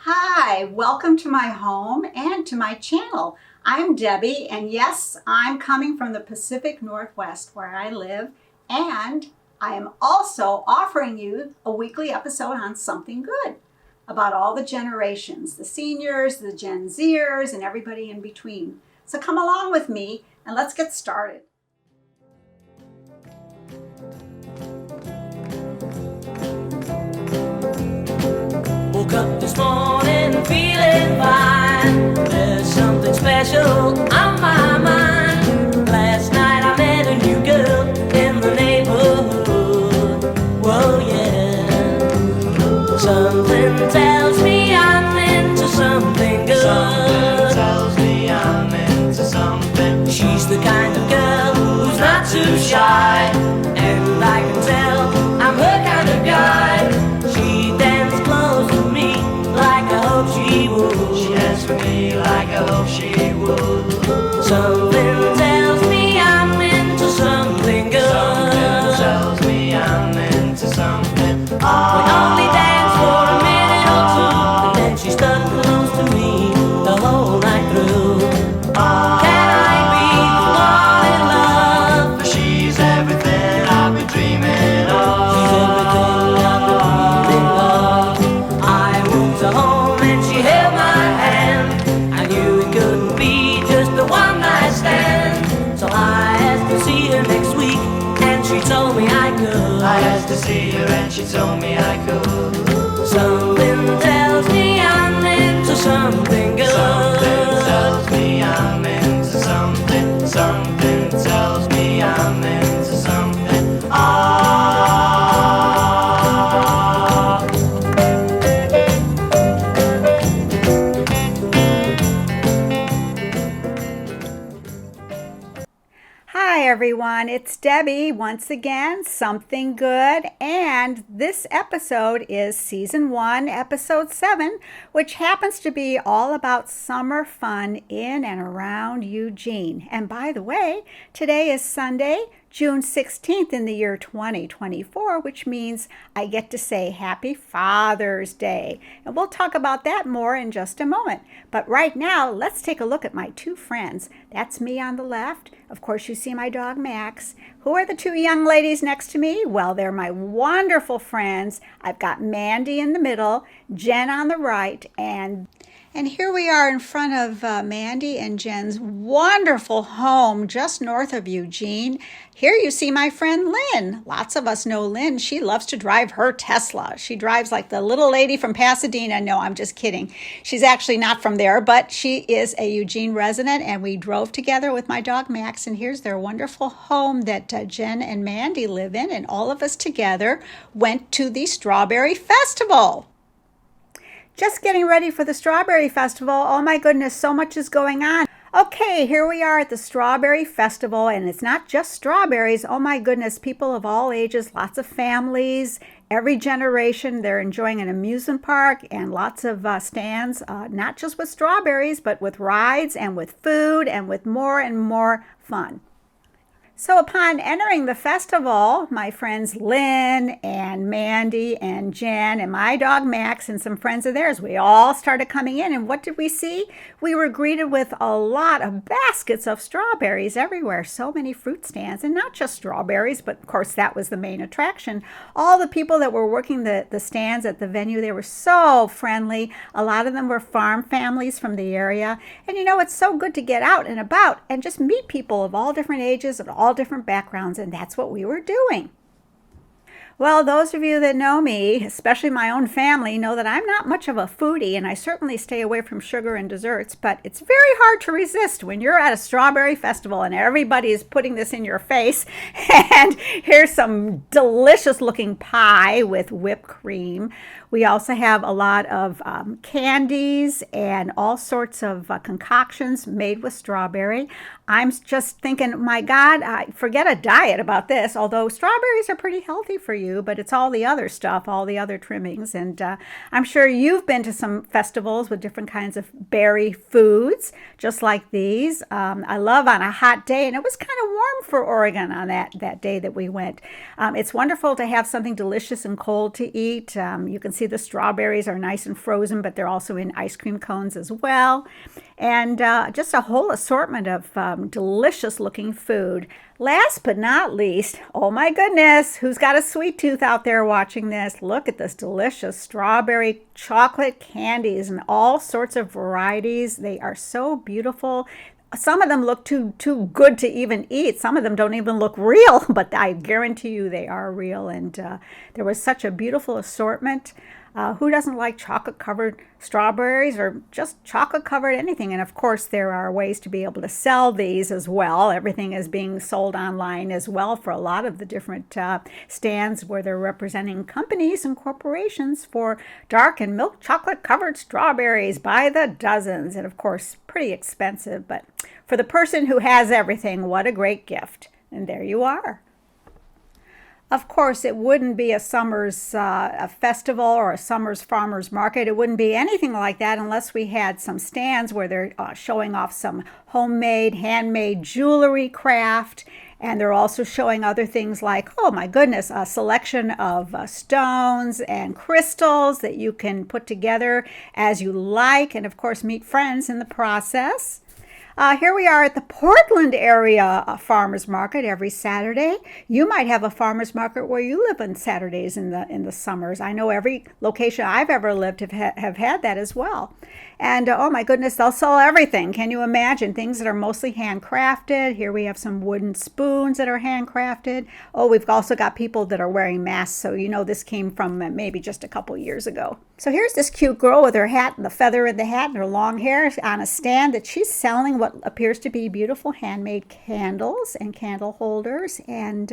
Hi, welcome to my home and to my channel. I'm Debbie, and yes, I'm coming from the Pacific Northwest where I live, and I am also offering you a weekly episode on something good about all the generations, the seniors, the Gen Zers, and everybody in between. So come along with me and let's get started. Woke up this morning feeling fine. There's something special on my mind. Last night I met a new girl in the neighborhood. Whoa, yeah. Something tells me I'm into something good. Something tells me I'm into something. She's the kind of girl who's not too shy, and I can tell I'm her kind of guy. She danced close to me like I hope she would. She danced for me like I hope she would. Something tells me I'm into something good. Something tells me I'm into something. We only danced for a minute or two, and then she stuck close to me the whole night through. Can I be the one in love? For she's everything I've been dreaming of. She's everything I've been dreaming of. I moved her home and she held my hand. I knew it couldn't be just a one night stand. So I asked to see her next week, and she told me I could. I asked to see her and she told me I could. Something tells me I'm into something good. Something tells me I'm into something. Something tells me I'm into something. Hi everyone, it's Debbie once again, Something Good, and this episode is Season 1, Episode 7, which happens to be all about summer fun in and around Eugene. And by the way, today is Sunday, June 16th in the year 2024, which means I get to say Happy Father's Day. And we'll talk about that more in just a moment. But right now, let's take a look at my two friends. That's me on the left. Of course, you see my dog Max. Who are the two young ladies next to me? Well, they're my wonderful friends. I've got Mandy in the middle, Jen on the right, and here we are in front of Mandy and Jen's wonderful home just north of Eugene. Here you see my friend Lynn. Lots of us know Lynn. She loves to drive her Tesla. She drives like the little lady from Pasadena. No, I'm just kidding. She's actually not from there, but she is a Eugene resident, and we drove together with my dog Max, and here's their wonderful home that Jen and Mandy live in, and all of us together went to the Strawberry Festival. Just getting ready for the Strawberry Festival. Oh my goodness, so much is going on. Okay, here we are at the Strawberry Festival, and it's not just strawberries. Oh my goodness, people of all ages, lots of families, every generation. They're enjoying an amusement park and lots of stands, not just with strawberries, but with rides and with food and with more and more fun. So upon entering the festival, my friends Lynn and Mandy and Jen and my dog Max and some friends of theirs, we all started coming in, and what did we see? We were greeted with a lot of baskets of strawberries everywhere, so many fruit stands, and not just strawberries, but of course that was the main attraction. All the people that were working the stands at the venue, they were so friendly. A lot of them were farm families from the area, and you know, it's so good to get out and about and just meet people of all different ages and all different backgrounds, and that's what we were doing. Well, those of you that know me, especially my own family, know that I'm not much of a foodie, and I certainly stay away from sugar and desserts, but it's very hard to resist when you're at a strawberry festival and everybody is putting this in your face. And here's some delicious looking pie with whipped cream. We also have a lot of candies and all sorts of concoctions made with strawberry. I'm just thinking, my God, forget a diet about this, although strawberries are pretty healthy for you, but it's all the other stuff, all the other trimmings. And I'm sure you've been to some festivals with different kinds of berry foods, just like these. I love on a hot day, and it was kind of warm for Oregon on that day that we went. It's wonderful to have something delicious and cold to eat. You can see see the strawberries are nice and frozen, but they're also in ice cream cones as well. And just a whole assortment of delicious looking food. Last but not least, oh my goodness, who's got a sweet tooth out there watching this? Look at this delicious strawberry chocolate candies in all sorts of varieties. They are so beautiful. Some of them look too good to even eat. Some of them don't even look real, but I guarantee you they are real. And there was such a beautiful assortment. Who doesn't like chocolate-covered strawberries or just chocolate-covered anything? And of course, there are ways to be able to sell these as well. Everything is being sold online as well for a lot of the different stands where they're representing companies and corporations for dark and milk chocolate-covered strawberries by the dozens. And of course, pretty expensive. But for the person who has everything, what a great gift. And there you are. Of course, it wouldn't be a summer's a festival or a summer's farmer's market. It wouldn't be anything like that unless we had some stands where they're showing off some homemade, handmade jewelry craft. And they're also showing other things like, oh my goodness, a selection of stones and crystals that you can put together as you like. And of course, meet friends in the process. Here we are at the Portland area farmers market every Saturday. You might have a farmers market where you live on Saturdays in the summers. I know every location I've ever lived have had that as well. And oh my goodness, they'll sell everything. Can you imagine? Things that are mostly handcrafted. Here we have some wooden spoons that are handcrafted. Oh, we've also got people that are wearing masks, so you know this came from maybe just a couple years ago. So here's this cute girl with her hat and the feather in the hat and her long hair on a stand that she's selling what appears to be beautiful handmade candles and candle holders and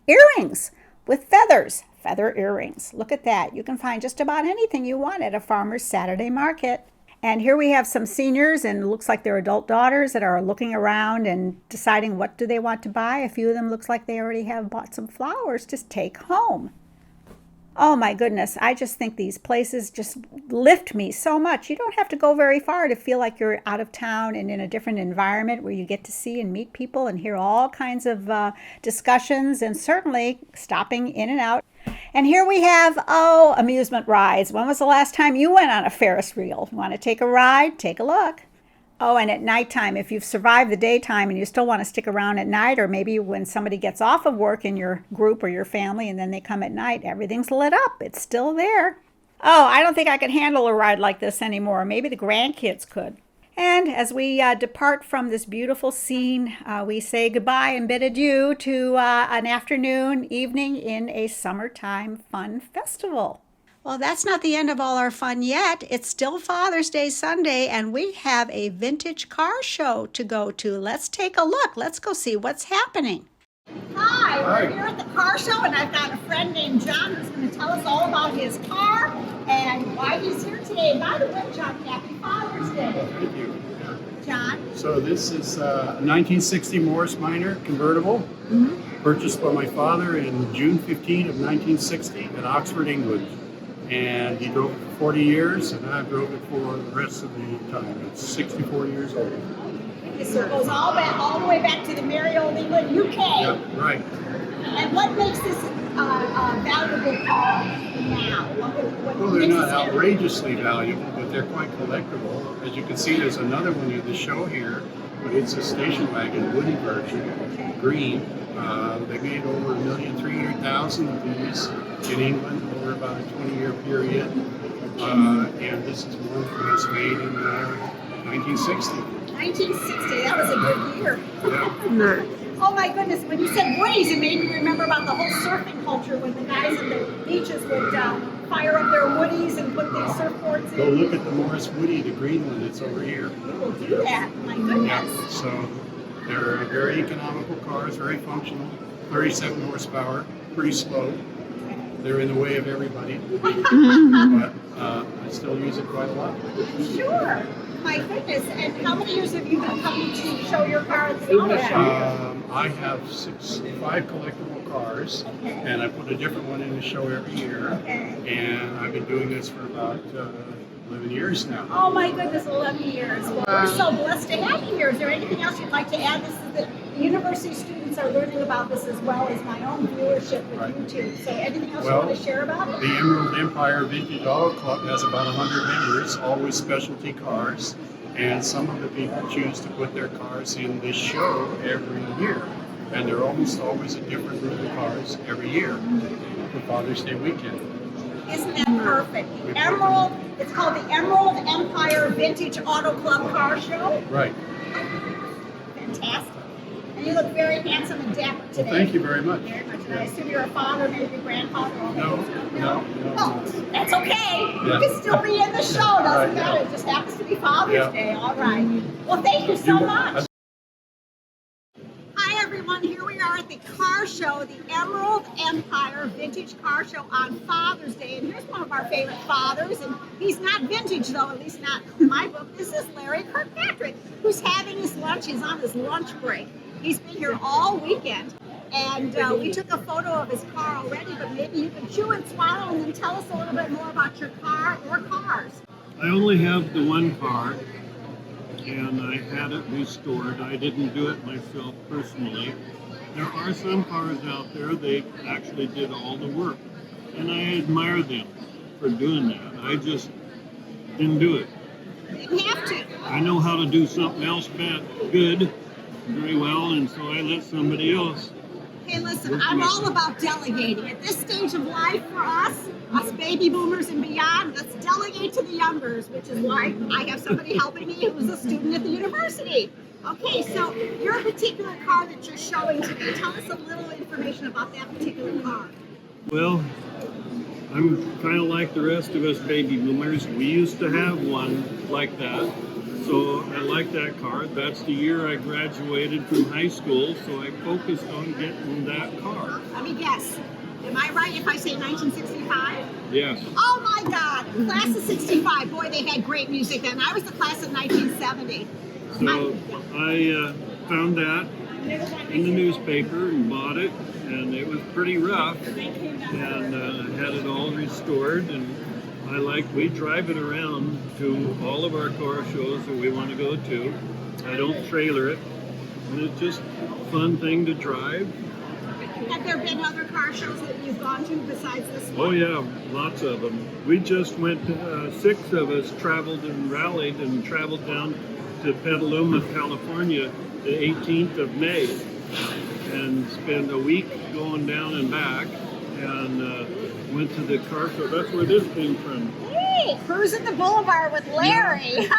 earrings with feathers, feather earrings. Look at that. You can find just about anything you want at a farmer's Saturday market. And here we have some seniors, and it looks like they're adult daughters that are looking around and deciding what do they want to buy. A few of them looks like they already have bought some flowers to take home. Oh my goodness, I just think these places just lift me so much. You don't have to go very far to feel like you're out of town and in a different environment where you get to see and meet people and hear all kinds of discussions and certainly stopping in and out. And here we have, amusement rides. When was the last time you went on a Ferris wheel? Want to take a ride? Take a look. Oh, and at nighttime, if you've survived the daytime and you still want to stick around at night, or maybe when somebody gets off of work in your group or your family and then they come at night, everything's lit up. It's still there. Oh, I don't think I could handle a ride like this anymore. Maybe the grandkids could. And as we depart from this beautiful scene, we say goodbye and bid adieu to an afternoon, evening in a summertime fun festival. Well, that's not the end of all our fun yet. It's still Father's Day Sunday, and we have a vintage car show to go to. Let's take a look. Let's go see what's happening. Hi, we're here at the car show, and I've got a friend named John who's going to tell us all about his car and why he's here today. By the way, John, happy Father's Day. Thank you. John? So this is a 1960 Morris Minor convertible, purchased by my father in June 15 of 1960 in Oxford, England. And he drove it for 40 years, and I drove it for the rest of the time. It's 64 years old. So it goes all the way back to the merry old England, UK. Yep, right. And what makes this a valuable car now? Well, they're not outrageously valuable, but they're quite collectible. As you can see, there's another one in the show here, but it's a station wagon, wooden version, green. They made over 1,300,000 of these in England over about a 20-year period. And this is one that was made in 1960. 1960, that was a good year. Yeah. Oh my goodness, when you said woodies, it made me remember about the whole surfing culture when the guys at the beaches would fire up their woodies and put these surfboards in. Go look at the Morris Woody, the green one that's over here. We will do that, my goodness. Yeah, so they're very economical cars, very functional, 37 horsepower, pretty slow. They're in the way of everybody, but I still use it quite a lot. Sure. My goodness. And how many years have you been coming to show your car at the auto show? I have 5 collectible cars, and I put a different one in the show every year. And I've been doing this for about 11 years now. Oh my goodness, 11 years. Well, we're so blessed to have you here. Is there anything else you'd like to add? This is university students are learning about this as well as my own viewership with Right. YouTube. So anything else Well, you want to share about it? The Emerald Empire Vintage Auto Club has about 100 members, always specialty cars, and some of the people choose to put their cars in this show every year. And there are almost always a different group of cars every year for Father's Day weekend. Isn't that perfect? The Emerald, it's called the Emerald Empire Vintage Auto Club Car Show. Right. Fantastic. And you look very handsome and dapper today. Well, thank you very much. Very much. And I assume you're a father, maybe a grandfather. Or No. Oh, that's okay. Yeah. You can still be in the show. Doesn't Right, matter. yeah. It just happens to be Father's Yeah. Day. All right. Well, thank you so You- much. Hi, everyone. Here we are at the car show, the Emerald Empire Vintage Car Show on Father's Day. And here's one of our favorite fathers. And he's not vintage, though, at least not in my book. This is Larry Kirkpatrick, who's having his lunch. He's on his lunch break. He's been here all weekend. And we took a photo of his car already, but maybe you can chew and swallow and then tell us a little bit more about your car or cars. I only have the one car, and I had it restored. I didn't do it myself personally. There are some cars out there, they actually did all the work, and I admire them for doing that. I just didn't do it. You didn't have to. I know how to do something else good, very well, and so I let somebody else. Hey, listen, I'm all about delegating. At this stage of life for us baby boomers and beyond, let's delegate to the youngers, which is why I have somebody helping me who's a student at the university. Okay, so your particular car that you're showing today, tell us a little information about that particular car. Well, I'm kind of like the rest of us baby boomers. We used to have one like that. So I like that car. That's the year I graduated from high school, so I focused on getting that car. Let me guess. Am I right if I say 1965? Yes. Oh my God, class of 65. Boy, they had great music then. I was the class of 1970. So I found that in the newspaper and bought it, and it was pretty rough, and had it all restored, and we drive it around to all of our car shows that we want to go to. I don't trailer it, and it's just a fun thing to drive. Have there been other car shows that you've gone to besides this one? Oh yeah, lots of them. We just went, 6 of us traveled and rallied and traveled down to Petaluma, California, the 18th of May, and spent a week going down and back, and went to the car show. That's where this came from. Hey, cruising the boulevard with Larry.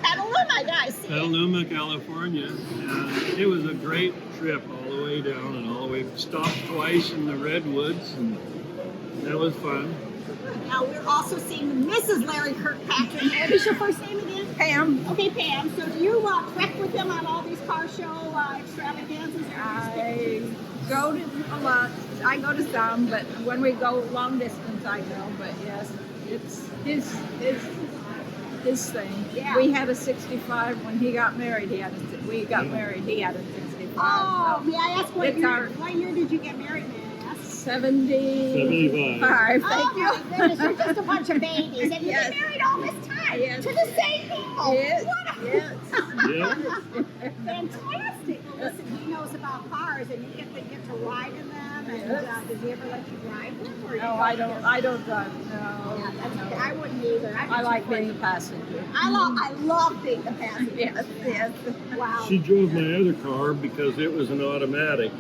Petaluma, guys. Petaluma, California, and it was a great trip all the way down and all the way. Stopped twice in the redwoods, and that was fun. Now we're also seeing Mrs. Larry Kirkpatrick. What is your first name again? Pam, Okay, Pam. So do you trek with him on all these car show extravaganzas? I go to a lot. I go to some, but when we go long distance, I go. But yes, it's his thing. Yeah. We had a 65 when he got married. We got married. He had a 65. Oh, so may I ask what It's year? our- What year did you get married, may I ask? 75. Thank Oh you. my goodness, you're just a bunch of babies, and you've Yes. been married all this time Yes. to the same people. Yes, What a yes. Yeah. fantastic! Well, listen, he knows about cars, and you get to ride in them. And Yes. did he ever let you drive them? Or you No, I don't drive. No, Yeah, that's no. okay. I wouldn't either. I'd be I too like being afraid. the passenger. I love being the passenger. Yes, yes. Wow. She drove my other car because it was an automatic,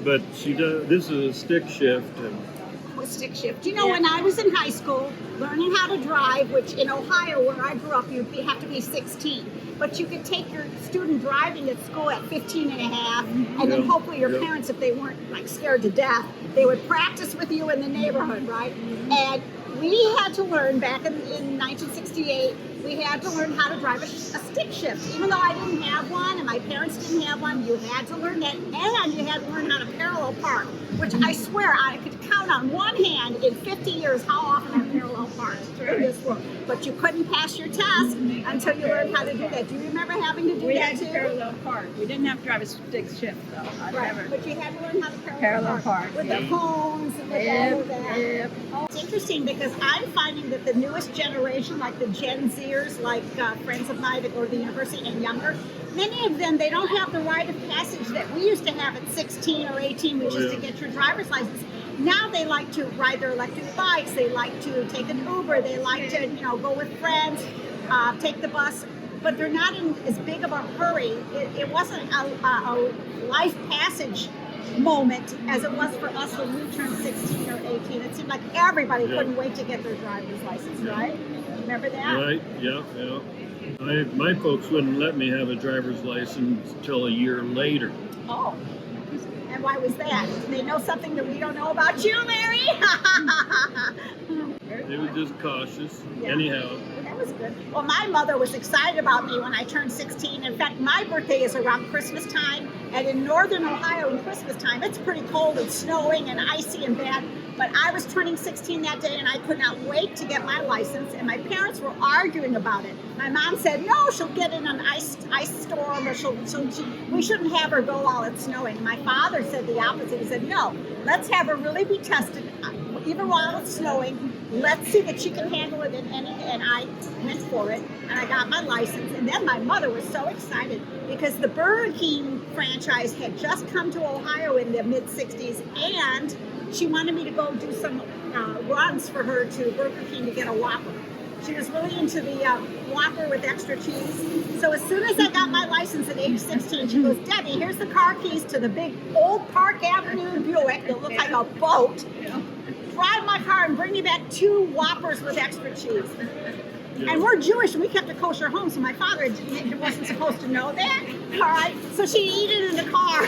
but she does. This is a stick shift, and With stick shift. You know, when I was in high school, learning how to drive, which in Ohio, where I grew up, you have to be 16. But you could take your student driving at school at 15 and a half, and then Yep. hopefully your Yep. parents, if they weren't like scared to death, they would practice with you in the neighborhood, right? And we had to learn back in 1968, we had to learn how to drive a stick shift. Even though I didn't have one and my parents didn't have one, you had to learn that, and you had to learn how to parallel park, which I swear I could count on one hand in 50 years how often I parallel parked in this world. But you couldn't pass your test until you learned how to do that. Do you remember having to do We that had to too? parallel park. We didn't have to drive a stick shift though. I Right, never. but you had to learn how to Parallel park, with yeah. the cones and with all of that. Yep. Oh, it's interesting because I'm finding that the newest generation, like the Gen Z peers, like friends of mine that go to the university and younger, many of them, they don't have the rite of passage that we used to have at 16 or 18, which is to get your driver's license. Now they like to ride their electric bikes, they like to take an Uber, they like to, go with friends, take the bus, but they're not in as big of a hurry. It wasn't a life passage moment as it was for us when we turned 16 or 18. It seemed like everybody couldn't wait to get their driver's license, right? Remember that? Right, yeah. My folks wouldn't let me have a driver's license until a year later. Oh. And why was that? They know something that we don't know about you, Mary? They were just cautious. Yeah. Anyhow. That was good. Well, my mother was excited about me when I turned 16. In fact, my birthday is around Christmas time. And in northern Ohio in Christmas time, it's pretty cold and snowing and icy and bad. But I was turning 16 that day, and I could not wait to get my license. And my parents were arguing about it. My mom said, no, she'll get in an ice storm, or we shouldn't have her go while it's snowing. My father said the opposite. He said, no, let's have her really be tested, even while it's snowing. Let's see that she can handle it in any. And I went for it, and I got my license. And then my mother was so excited because the Burger King franchise had just come to Ohio in the mid-'60s, and she wanted me to go do some runs for her to Burger King to get a Whopper. She was really into the Whopper with extra cheese. So as soon as I got my license at age 16, she goes, Debbie, here's the car keys to the big old Park Avenue Buick that looked like a boat. Drive my car and bring me back 2 Whoppers with extra cheese. Yeah. And we're Jewish, and we kept a kosher home, so my father wasn't supposed to know that. All right, so she'd eat it in the car.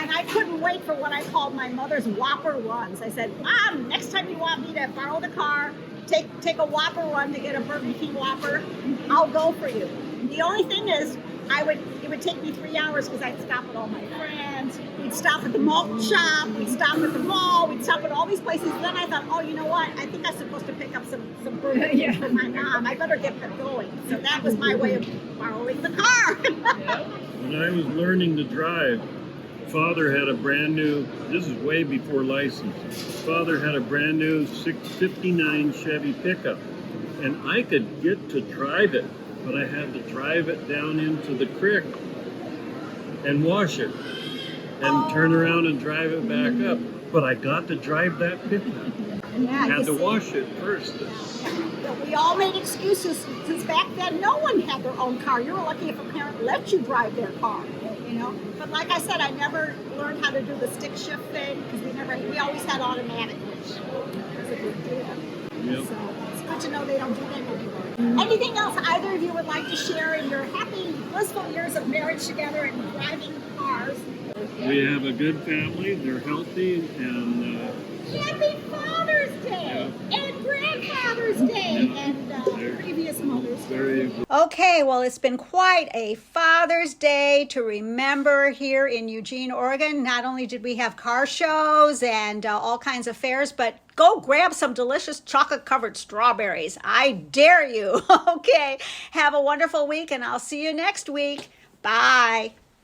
And I couldn't wait for what I called my mother's Whopper runs. I said, Mom, next time you want me to borrow the car, take a Whopper run to get a Burger King Whopper, I'll go for you. The only thing is, it would take me 3 hours because I'd stop at all my friends. We'd stop at the malt shop. We'd stop at the mall. We'd stop at all these places. Then I thought, oh, you know what? I think I'm supposed to pick up some Burger King for my mom. I better get that going. So that was my way of borrowing the car. When I was learning to drive, Father had a brand new, this is way before license, Father had a brand new 59 Chevy pickup, and I could get to drive it, but I had to drive it down into the creek and wash it and turn around and drive it back up. But I got to drive that pickup. Yeah, Had to wash it first. But we all made excuses since back then no one had their own car. You were lucky if a parent let you drive their car, But like I said, I never learned how to do the stick shift thing because we always had automatic, which was a good deal. Yep. So it's good to know they don't do that anymore. Anything else either of you would like to share in your happy, blissful years of marriage together and driving cars? We have a good family. They're healthy, and Happy Father's Day and Grandfather's Day and previous Mother's Day. very. Okay, well, it's been quite a Father's Day to remember here in Eugene, Oregon. Not only did we have car shows and all kinds of fairs, but go grab some delicious chocolate-covered strawberries. I dare you. Okay, have a wonderful week, and I'll see you next week. Bye.